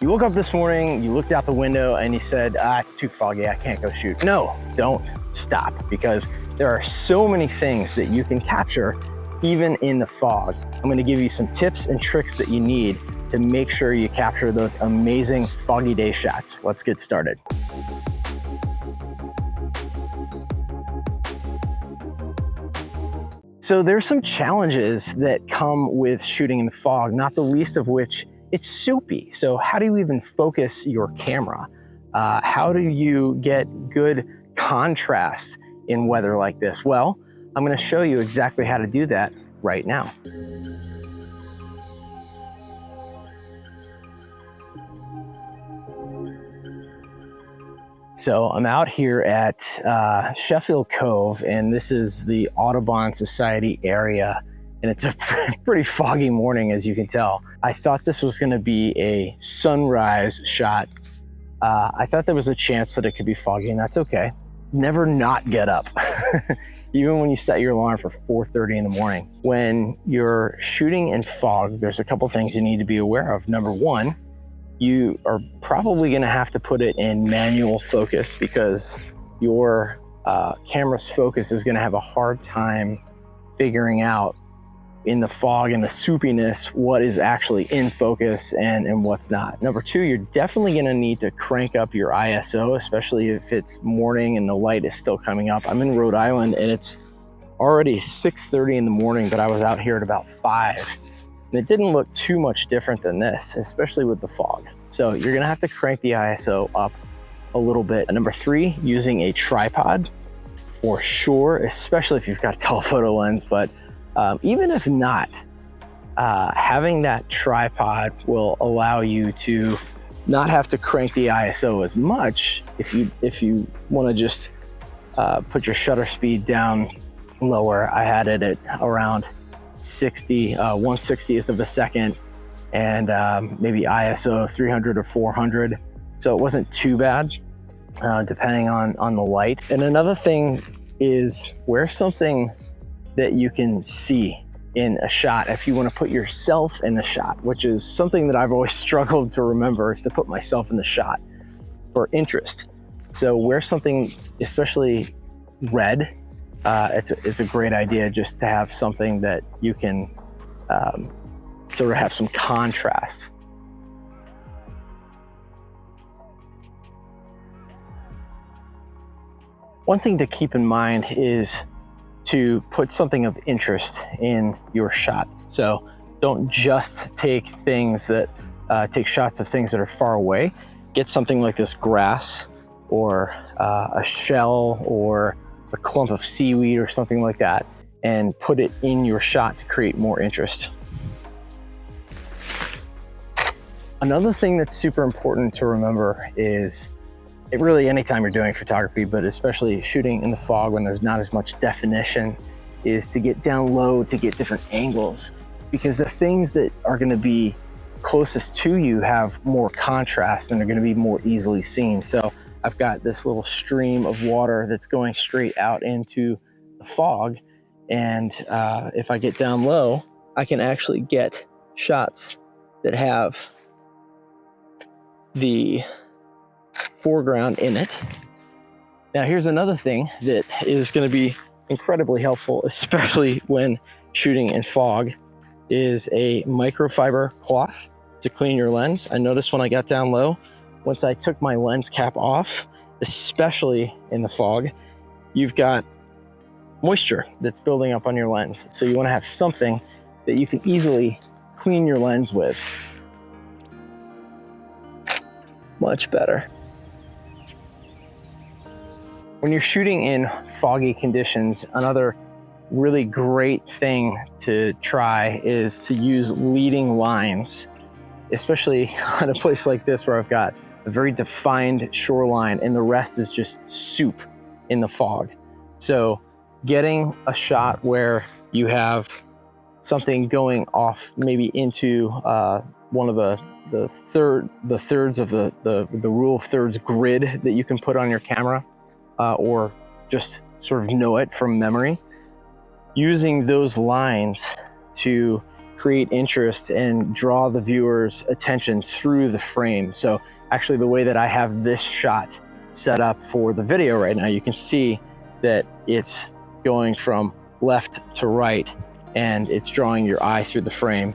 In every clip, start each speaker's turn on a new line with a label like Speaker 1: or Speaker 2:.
Speaker 1: You woke up this morning, you looked out the window and you said, it's too foggy, I can't go shoot. No, don't stop, because there are so many things that you can capture even in the fog. I'm gonna give you some tips and tricks that you need to make sure you capture those amazing foggy day shots. Let's get started. So there's some challenges that come with shooting in the fog, not the least of which it's soupy. So how do you even focus your camera? How do you get good contrast in weather like this? Well, I'm going to show you exactly how to do that right now. So I'm out here at Sheffield Cove, and this is the Audubon Society area, and it's a pretty foggy morning, as you can tell. I thought this was going to be a sunrise shot. I thought there was a chance that it could be foggy, and that's okay. Never not get up, even when you set your alarm for 4:30 in the morning. When you're shooting in fog, there's a couple things you need to be aware of. Number one, you are probably going to have to put it in manual focus, because your camera's focus is going to have a hard time figuring out in the fog and the soupiness what is actually in focus and what's not. Number two, you're definitely going to need to crank up your ISO, especially if it's morning and the light is still coming up. I'm in Rhode Island and it's already 6:30 in the morning, but I was out here at about 5. And it didn't look too much different than this, especially with the fog. So you're gonna have to crank the ISO up a little bit. And number three, using a tripod for sure, especially if you've got a telephoto lens, but even if not, having that tripod will allow you to not have to crank the ISO as much if you wanna just put your shutter speed down lower. I had it at around 1/60th of a second, and maybe ISO 300 or 400. So it wasn't too bad, depending on the light. And another thing is, wear something that you can see in a shot if you want to put yourself in the shot, which is something that I've always struggled to remember, is to put myself in the shot for interest. So wear something, especially red. It's a great idea just to have something that you can sort of have some contrast. One thing to keep in mind is to put something of interest in your shot. So don't just take shots of things that are far away. Get something like this grass, or a shell, or a clump of seaweed or something like that, and put it in your shot to create more interest. Another thing that's super important to remember is, really anytime you're doing photography, but especially shooting in the fog when there's not as much definition, is to get down low to get different angles, because the things that are going to be closest to you have more contrast and are going to be more easily seen. So I've got this little stream of water that's going straight out into the fog, and if I get down low, I can actually get shots that have the foreground in it. Now here's another thing that is going to be incredibly helpful, especially when shooting in fog, is a microfiber cloth to clean your lens. I noticed when I got down low, once I took my lens cap off, especially in the fog, you've got moisture that's building up on your lens. So you want to have something that you can easily clean your lens with. Much better. When you're shooting in foggy conditions, another really great thing to try is to use leading lines, especially on a place like this where I've got a very defined shoreline and the rest is just soup in the fog. So getting a shot where you have something going off maybe into one of the thirds of the rule of thirds grid that you can put on your camera, or just sort of know it from memory, using those lines to create interest and draw the viewer's attention through the frame. So actually the way that I have this shot set up for the video right now, you can see that it's going from left to right and it's drawing your eye through the frame.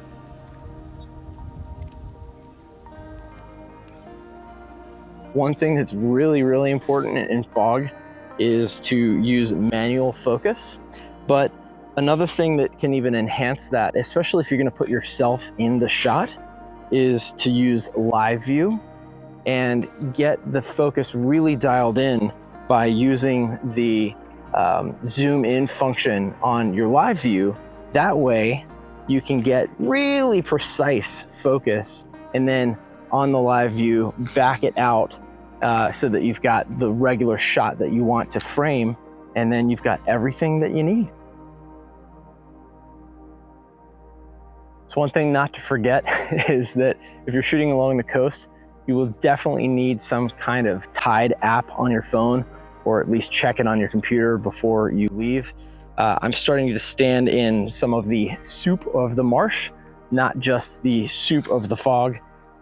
Speaker 1: One thing that's really important in fog is to use manual focus. But another thing that can even enhance that, especially if you're going to put yourself in the shot, is to use live view and get the focus really dialed in by using the zoom in function on your live view. That way you can get really precise focus, and then on the live view back it out so that you've got the regular shot that you want to frame, and then you've got everything that you need. So one thing not to forget is that if you're shooting along the coast, you will definitely need some kind of tide app on your phone, or at least check it on your computer before you leave. I'm starting to stand in some of the soup of the marsh, not just the soup of the fog,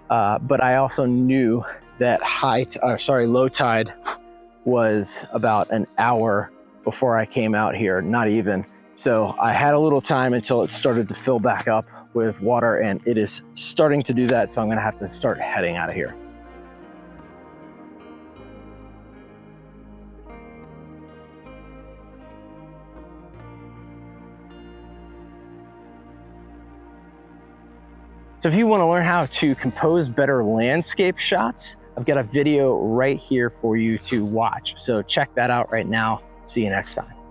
Speaker 1: but I also knew that low tide was about an hour before I came out here, not even. So I had a little time until it started to fill back up with water, and it is starting to do that, so I'm gonna have to start heading out of here. So if you want to learn how to compose better landscape shots, I've got a video right here for you to watch. So check that out right now. See you next time.